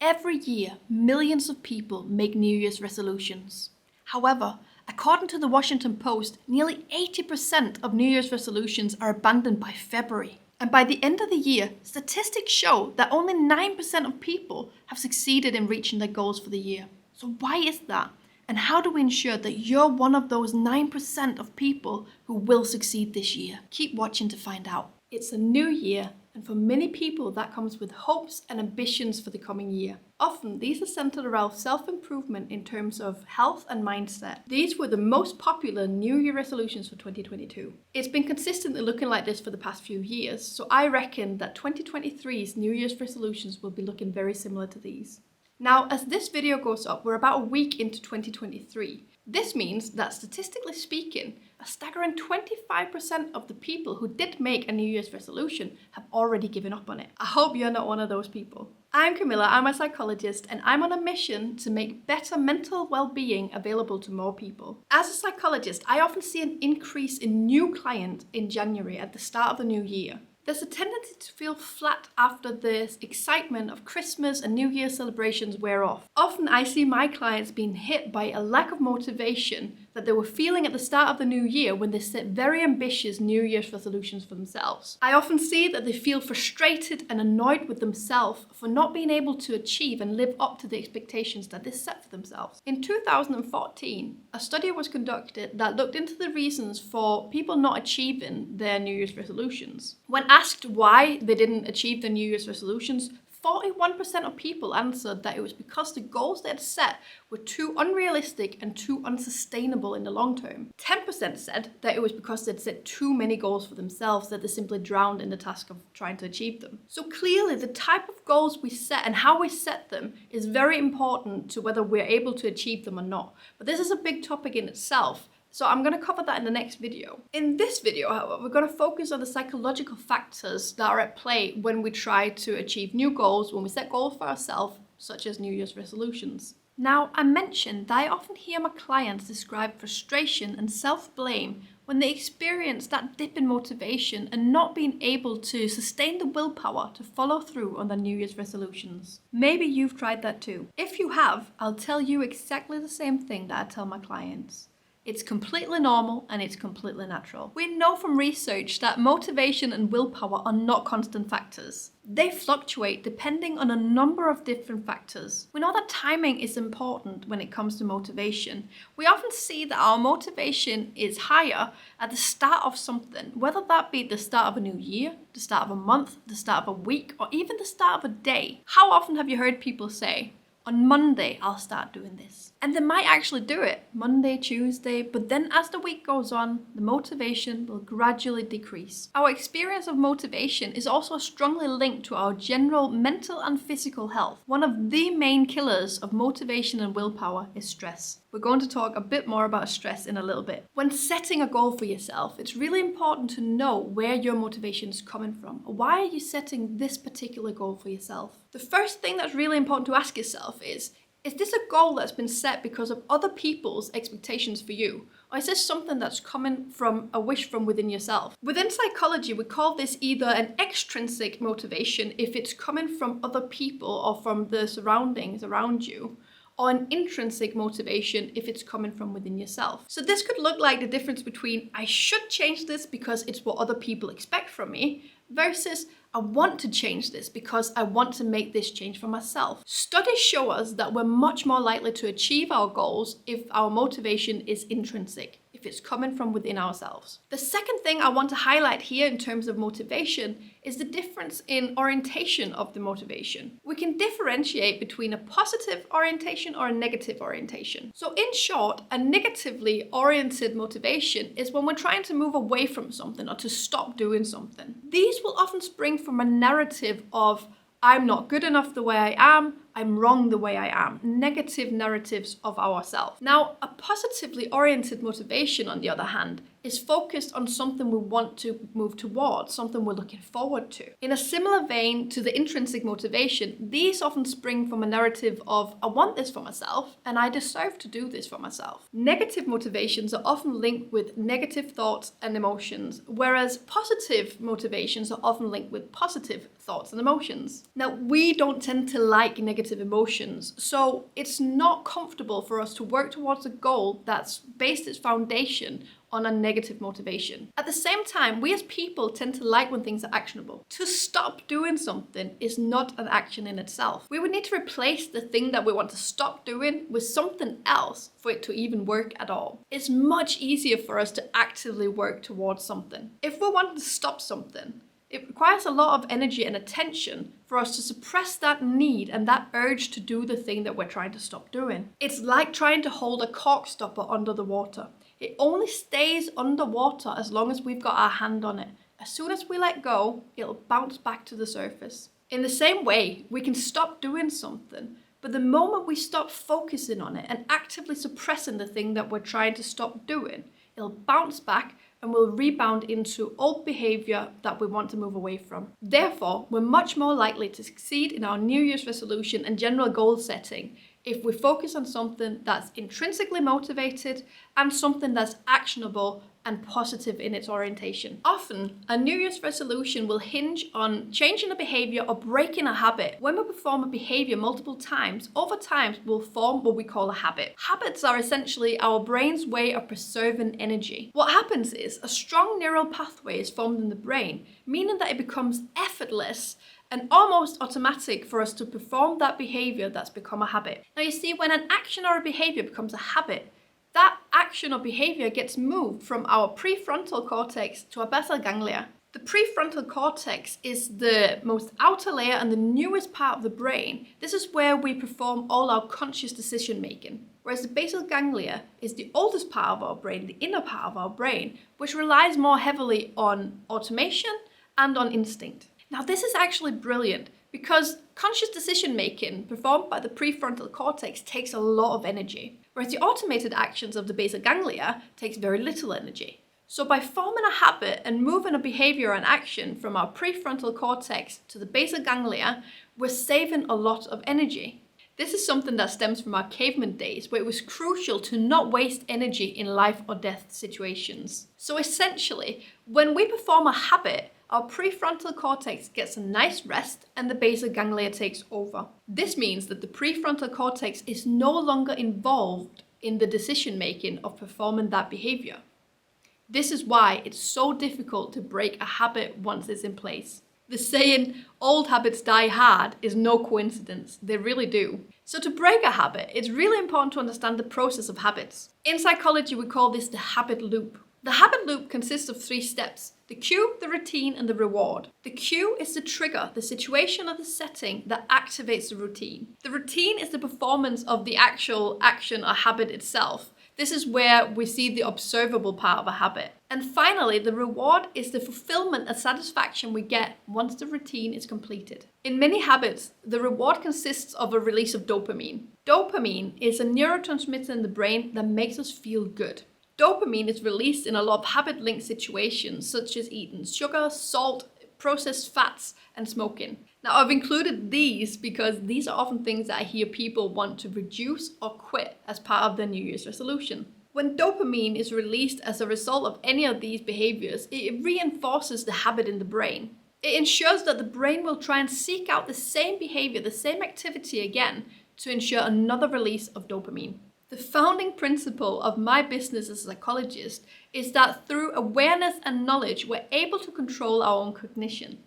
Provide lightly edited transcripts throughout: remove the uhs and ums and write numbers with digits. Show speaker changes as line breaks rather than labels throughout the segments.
Every year, millions of people make New Year's resolutions. However, according to the Washington Post, nearly 80% of New Year's resolutions are abandoned by February. And by the end of the year, statistics show that only 9% of people have succeeded in reaching their goals for the year. So why is that? And how do we ensure that you're one of those 9% of people who will succeed this year? Keep watching to find out. It's a new year, and for many people that comes with hopes and ambitions for the coming year. Often these are centered around self-improvement in terms of health and mindset. These were the most popular New Year resolutions for 2022. It's been consistently looking like this for the past few years, so I reckon that 2023's New Year's resolutions will be looking very similar to these. Now, as this video goes up, we're about a week into 2023. This means that statistically speaking, a staggering 25% of the people who did make a New Year's resolution have already given up on it. I hope you're not one of those people. I'm Camilla, I'm a psychologist, and I'm on a mission to make better mental well-being available to more people. As a psychologist, I often see an increase in new clients in January at the start of the new year. There's a tendency to feel flat after the excitement of Christmas and New Year celebrations wear off. Often I see my clients being hit by a lack of motivation that they were feeling at the start of the new year when they set very ambitious New Year's resolutions for themselves. I often see that they feel frustrated and annoyed with themselves for not being able to achieve and live up to the expectations that they set for themselves. In 2014, a study was conducted that looked into the reasons for people not achieving their New Year's resolutions. When asked why they didn't achieve their New Year's resolutions, 41% of people answered that it was because the goals they had set were too unrealistic and too unsustainable in the long term. 10% said that it was because they'd set too many goals for themselves that they simply drowned in the task of trying to achieve them. So clearly, the type of goals we set and how we set them is very important to whether we're able to achieve them or not. But this is a big topic in itself. So I'm going to cover that in the next video. In this video, however, we're going to focus on the psychological factors that are at play when we try to achieve new goals, when we set goals for ourselves, such as New Year's resolutions. Now, I mentioned that I often hear my clients describe frustration and self-blame when they experience that dip in motivation and not being able to sustain the willpower to follow through on their New Year's resolutions. Maybe you've tried that too. If you have, I'll tell you exactly the same thing that I tell my clients. It's completely normal and it's completely natural. We know from research that motivation and willpower are not constant factors. They fluctuate depending on a number of different factors. We know that timing is important when it comes to motivation. We often see that our motivation is higher at the start of something, whether that be the start of a new year, the start of a month, the start of a week, or even the start of a day. How often have you heard people say, "On Monday, I'll start doing this"? And they might actually do it Monday, Tuesday, but then as the week goes on, the motivation will gradually decrease. Our experience of motivation is also strongly linked to our general mental and physical health. One of the main killers of motivation and willpower is stress. We're going to talk a bit more about stress in a little bit. When setting a goal for yourself, it's really important to know where your motivation is coming from. Why are you setting this particular goal for yourself? The first thing that's really important to ask yourself is this a goal that's been set because of other people's expectations for you? Or is this something that's coming from a wish from within yourself? Within psychology, we call this either an extrinsic motivation if it's coming from other people or from the surroundings around you, or an intrinsic motivation if it's coming from within yourself. So this could look like the difference between I should change this because it's what other people expect from me versus I want to change this because I want to make this change for myself. Studies show us that we're much more likely to achieve our goals if our motivation is intrinsic, if it's coming from within ourselves. The second thing I want to highlight here in terms of motivation is the difference in orientation of the motivation. We can differentiate between a positive orientation or a negative orientation. So in short, a negatively oriented motivation is when we're trying to move away from something or to stop doing something. These will often spring from a narrative of I'm not good enough the way I am, I'm wrong the way I am. Negative narratives of ourselves. Now, a positively oriented motivation, on the other hand, is focused on something we want to move towards, something we're looking forward to. In a similar vein to the intrinsic motivation, these often spring from a narrative of I want this for myself and I deserve to do this for myself. Negative motivations are often linked with negative thoughts and emotions, whereas positive motivations are often linked with positive thoughts and emotions. Now, we don't tend to like negative negative emotions. So it's not comfortable for us to work towards a goal that's based its foundation on a negative motivation. At the same time, we as people tend to like when things are actionable. To stop doing something is not an action in itself. We would need to replace the thing that we want to stop doing with something else for it to even work at all. It's much easier for us to actively work towards something. If we want to stop something, it requires a lot of energy and attention for us to suppress that need and that urge to do the thing that we're trying to stop doing. It's like trying to hold a cork stopper under the water. It only stays underwater as long as we've got our hand on it. As soon as we let go, it'll bounce back to the surface. In the same way, we can stop doing something, but the moment we stop focusing on it and actively suppressing the thing that we're trying to stop doing, it'll bounce back and will rebound into old behavior that we want to move away from. Therefore, we're much more likely to succeed in our New Year's resolution and general goal setting if we focus on something that's intrinsically motivated and something that's actionable and positive in its orientation. Often, a New Year's resolution will hinge on changing a behavior or breaking a habit. When we perform a behavior multiple times, over time we'll form what we call a habit. Habits are essentially our brain's way of preserving energy. What happens is a strong neural pathway is formed in the brain, meaning that it becomes effortless and almost automatic for us to perform that behavior that's become a habit. Now you see, when an action or a behavior becomes a habit, that action or behavior gets moved from our prefrontal cortex to our basal ganglia. The prefrontal cortex is the most outer layer and the newest part of the brain. This is where we perform all our conscious decision making. Whereas the basal ganglia is the oldest part of our brain, the inner part of our brain, which relies more heavily on automation and on instinct. Now this is actually brilliant because conscious decision making performed by the prefrontal cortex takes a lot of energy, whereas the automated actions of the basal ganglia takes very little energy. So by forming a habit and moving a behavior and action from our prefrontal cortex to the basal ganglia, we're saving a lot of energy. This is something that stems from our caveman days, where it was crucial to not waste energy in life or death situations. So essentially, when we perform a habit, our prefrontal cortex gets a nice rest and the basal ganglia takes over. This means that the prefrontal cortex is no longer involved in the decision making of performing that behavior. This is why it's so difficult to break a habit once it's in place. The saying, old habits die hard, is no coincidence. They really do. So to break a habit, it's really important to understand the process of habits. In psychology, we call this the habit loop. The habit loop consists of 3 steps: the cue, the routine, and the reward. The cue is the trigger, the situation or the setting that activates the routine. The routine is the performance of the actual action or habit itself. This is where we see the observable part of a habit. And finally, the reward is the fulfillment and satisfaction we get once the routine is completed. In many habits, the reward consists of a release of dopamine. Dopamine is a neurotransmitter in the brain that makes us feel good. Dopamine is released in a lot of habit-linked situations, such as eating sugar, salt, processed fats, and smoking. Now, I've included these because these are often things that I hear people want to reduce or quit as part of their New Year's resolution. When dopamine is released as a result of any of these behaviors, it reinforces the habit in the brain. It ensures that the brain will try and seek out the same behavior, the same activity again, to ensure another release of dopamine. The founding principle of my business as a psychologist is that through awareness and knowledge, we're able to control our own cognition.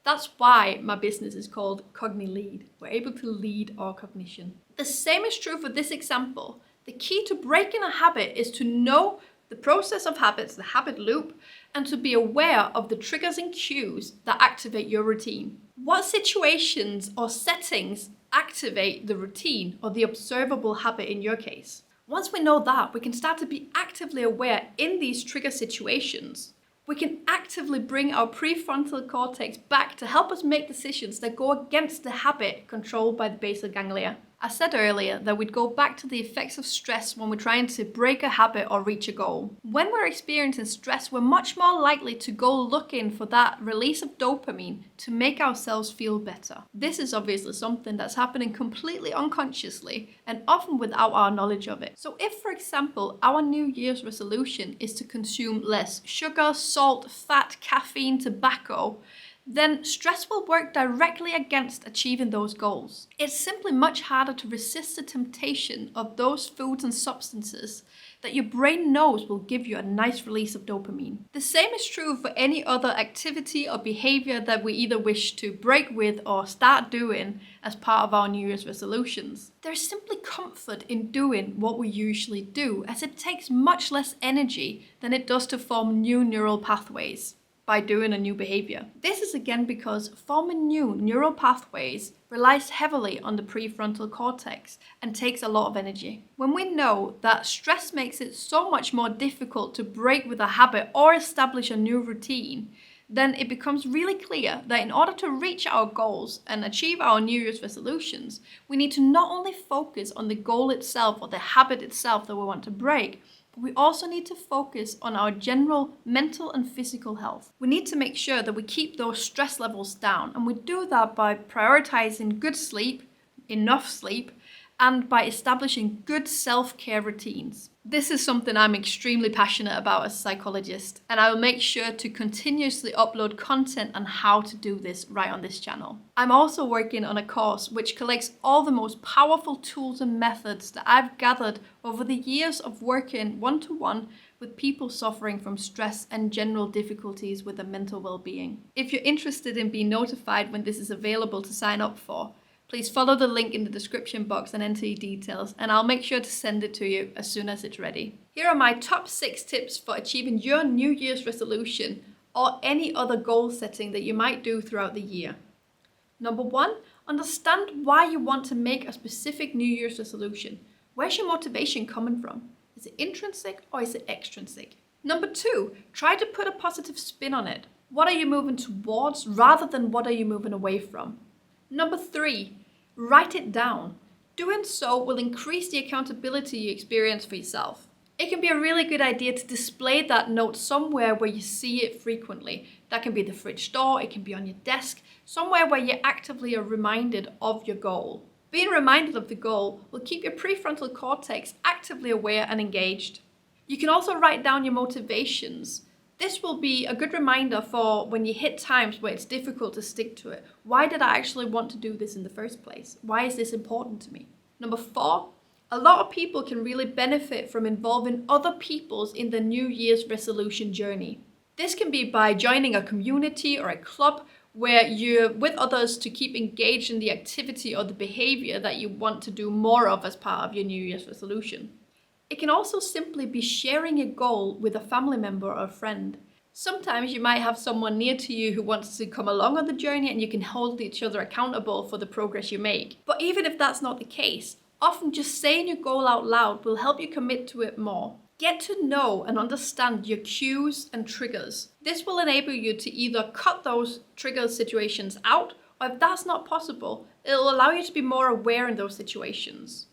That's why my business is called CogniLead. We're able to lead our cognition. The same is true for this example. The key to breaking a habit is to know the process of habits, the habit loop, and to be aware of the triggers and cues that activate your routine. What situations or settings activate the routine or the observable habit in your case? Once we know that, we can start to be actively aware in these trigger situations. We can actively bring our prefrontal cortex back to help us make decisions that go against the habit controlled by the basal ganglia. I said earlier that we'd go back to the effects of stress when we're trying to break a habit or reach a goal. When we're experiencing stress, we're much more likely to go looking for that release of dopamine to make ourselves feel better. This is obviously something that's happening completely unconsciously and often without our knowledge of it. So if, for example, our New Year's resolution is to consume less sugar, salt, fat, caffeine, tobacco, then stress will work directly against achieving those goals. It's simply much harder to resist the temptation of those foods and substances that your brain knows will give you a nice release of dopamine. The same is true for any other activity or behavior that we either wish to break with or start doing as part of our New Year's resolutions. There's simply comfort in doing what we usually do, as it takes much less energy than it does to form new neural pathways by doing a new behavior. This is again because forming new neural pathways relies heavily on the prefrontal cortex and takes a lot of energy. When we know that stress makes it so much more difficult to break with a habit or establish a new routine, then it becomes really clear that in order to reach our goals and achieve our New Year's resolutions, we need to not only focus on the goal itself or the habit itself that we want to break, we also need to focus on our general mental and physical health. We need to make sure that we keep those stress levels down, and we do that by prioritizing good sleep, enough sleep, and by establishing good self-care routines. This is something I'm extremely passionate about as a psychologist, and I will make sure to continuously upload content on how to do this right on this channel. I'm also working on a course which collects all the most powerful tools and methods that I've gathered over the years of working one-to-one with people suffering from stress and general difficulties with their mental well-being. If you're interested in being notified when this is available to sign up for, please follow the link in the description box and enter your details, and I'll make sure to send it to you as soon as it's ready. Here are my top 6 tips for achieving your New Year's resolution or any other goal setting that you might do throughout the year. Number 1, understand why you want to make a specific New Year's resolution. Where's your motivation coming from? Is it intrinsic or is it extrinsic? Number 2, try to put a positive spin on it. What are you moving towards rather than what are you moving away from? Number 3, write it down. Doing so will increase the accountability you experience for yourself. It can be a really good idea to display that note somewhere where you see it frequently. That can be the fridge door, it can be on your desk, somewhere where you actively are reminded of your goal. Being reminded of the goal will keep your prefrontal cortex actively aware and engaged. You can also write down your motivations. This will be a good reminder for when you hit times where it's difficult to stick to it. Why did I actually want to do this in the first place? Why is this important to me? Number 4, a lot of people can really benefit from involving other peoples in the New Year's resolution journey. This can be by joining a community or a club where you're with others to keep engaged in the activity or the behavior that you want to do more of as part of your New Year's resolution. It can also simply be sharing your goal with a family member or a friend. Sometimes you might have someone near to you who wants to come along on the journey, and you can hold each other accountable for the progress you make. But even if that's not the case, often just saying your goal out loud will help you commit to it more. Get to know and understand your cues and triggers. This will enable you to either cut those trigger situations out, or if that's not possible, it'll allow you to be more aware in those situations.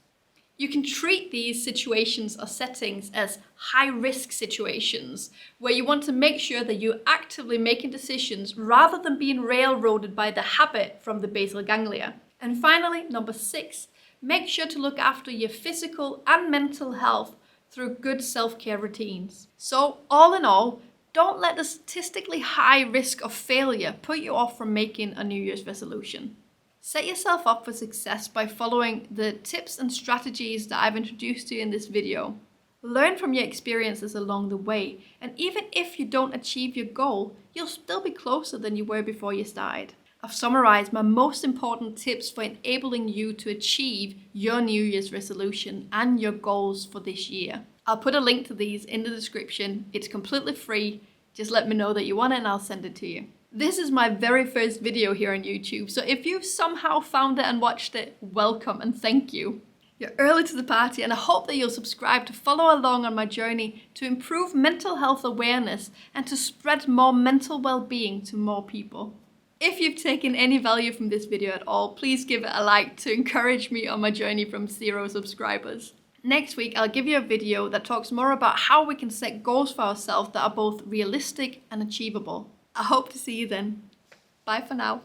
You can treat these situations or settings as high-risk situations where you want to make sure that you're actively making decisions rather than being railroaded by the habit from the basal ganglia. And finally, number 6, make sure to look after your physical and mental health through good self-care routines. So all in all, don't let the statistically high risk of failure put you off from making a New Year's resolution. Set yourself up for success by following the tips and strategies that I've introduced to you in this video. Learn from your experiences along the way, and even if you don't achieve your goal, you'll still be closer than you were before you started. I've summarized my most important tips for enabling you to achieve your New Year's resolution and your goals for this year. I'll put a link to these in the description. It's completely free. Just let me know that you want it and I'll send it to you. This is my very first video here on YouTube, so if you've somehow found it and watched it, welcome and thank you. You're early to the party, and I hope that you'll subscribe to follow along on my journey to improve mental health awareness and to spread more mental well-being to more people. If you've taken any value from this video at all, please give it a like to encourage me on my journey from 0 subscribers. Next week, I'll give you a video that talks more about how we can set goals for ourselves that are both realistic and achievable. I hope to see you then. Bye for now.